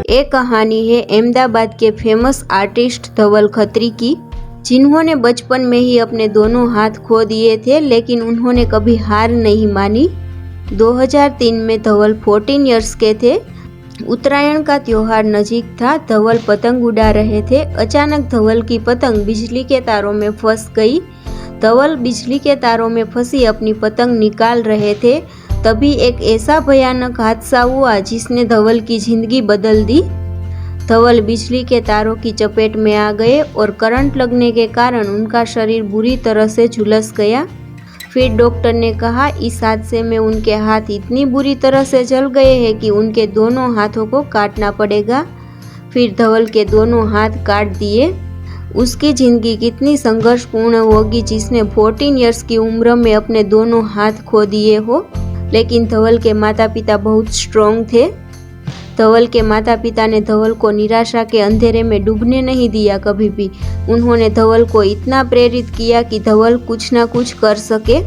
ये कहानी है अहमदाबाद के फेमस आर्टिस्ट धवल खत्री की, जिन्होंने बचपन में ही अपने दोनों हाथ खो दिए थे, लेकिन उन्होंने कभी हार नहीं मानी। 2003 में धवल 14 इयर्स के थे। उत्तरायण का त्योहार नजीक था। धवल पतंग उड़ा रहे थे। अचानक धवल की पतंग बिजली के तारों में फंस गई। धवल बिजली के तारों में फंसी अपनी पतंग निकाल रहे थे, तभी एक ऐसा भयानक हादसा हुआ जिसने धवल की जिंदगी बदल दी। धवल बिजली के तारों की चपेट में आ गए और करंट लगने के कारण उनका शरीर बुरी तरह से झुलस गया। फिर डॉक्टर ने कहा इस हादसे में उनके हाथ इतनी बुरी तरह से जल गए हैं कि उनके दोनों हाथों को काटना पड़ेगा। फिर धवल के दोनों हाथ काट दिए। उसकी ज़िंदगी कितनी संघर्षपूर्ण होगी जिसने 14 इयर्स की उम्र में अपने दोनों हाथ खो दिए हो। लेकिन धवल के माता पिता बहुत स्ट्रॉन्ग थे। धवल के माता पिता ने धवल को निराशा के अंधेरे में डूबने नहीं दिया कभी भी। उन्होंने धवल को इतना प्रेरित किया कि धवल कुछ ना कुछ कर सके।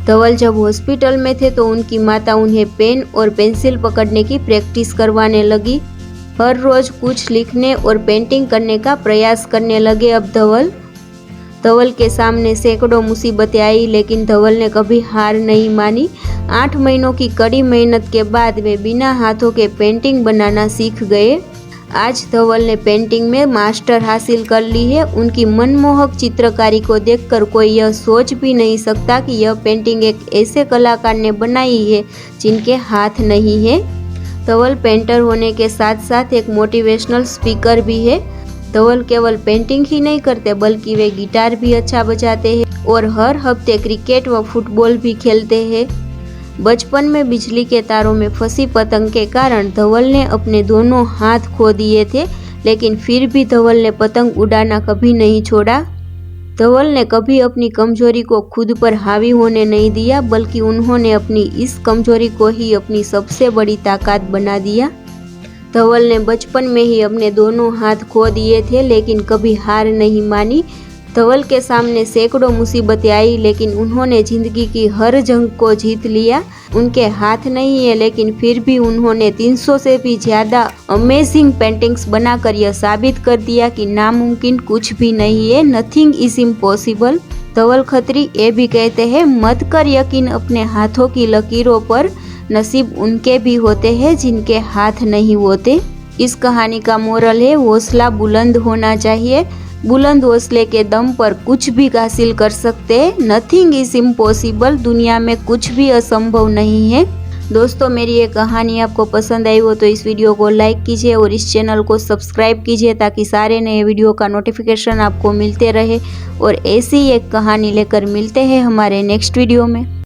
धवल जब हॉस्पिटल में थे तो उनकी माता उन्हें पेन और पेंसिल पकड़ने की प्रैक्टिस करवाने लगी। हर रोज कुछ लिखने और पेंटिंग करने का प्रयास करने लगे। अब धवल के सामने सैकड़ों मुसीबतें आई, लेकिन धवल ने कभी हार नहीं मानी। 8 महीनों की कड़ी मेहनत के बाद वे बिना हाथों के पेंटिंग बनाना सीख गए। आज धवल ने पेंटिंग में मास्टर हासिल कर ली है। उनकी मनमोहक चित्रकारी को देखकर कोई यह सोच भी नहीं सकता कि यह पेंटिंग एक ऐसे कलाकार ने बनाई है जिनके हाथ नहीं है। धवल पेंटर होने के साथ साथ एक मोटिवेशनल स्पीकर भी है। धवल केवल पेंटिंग ही नहीं करते बल्कि वे गिटार भी अच्छा बजाते हैं और हर हफ्ते क्रिकेट व फुटबॉल भी खेलते हैं। बचपन में बिजली के तारों में फंसी पतंग के कारण धवल ने अपने दोनों हाथ खो दिए थे, लेकिन फिर भी धवल ने पतंग उड़ाना कभी नहीं छोड़ा। धवल ने कभी अपनी कमजोरी को खुद पर हावी होने नहीं दिया, बल्कि उन्होंने अपनी इस कमजोरी को ही अपनी सबसे बड़ी ताकत बना दिया। धवल ने बचपन में ही अपने दोनों हाथ खो दिए थे, लेकिन कभी हार नहीं मानी। धवल के सामने सैकड़ों मुसीबतें आई, लेकिन उन्होंने जिंदगी की हर जंग को जीत लिया। उनके हाथ नहीं है, लेकिन फिर भी उन्होंने 300 से भी ज़्यादा अमेजिंग पेंटिंग्स बनाकर यह साबित कर दिया कि नामुमकिन कुछ भी नहीं है। Nothing is impossible. Dhaval Khatri ये भी कहते हैं, मत कर यकीन अपने हाथों की लकीरों पर, नसीब उनके भी होते हैं जिनके हाथ नहीं होते। इस कहानी का मोरल है, हौसला बुलंद होना चाहिए। बुलंद हौसले के दम पर कुछ भी हासिल कर सकते हैं। Nothing is impossible. दुनिया में कुछ भी असंभव नहीं है। दोस्तों, मेरी ये कहानी आपको पसंद आई हो तो इस वीडियो को लाइक कीजिए और इस चैनल को सब्सक्राइब कीजिए, ताकि सारे नए वीडियो का नोटिफिकेशन आपको मिलते रहे। और ऐसी एक कहानी लेकर मिलते हैं हमारे नेक्स्ट वीडियो में।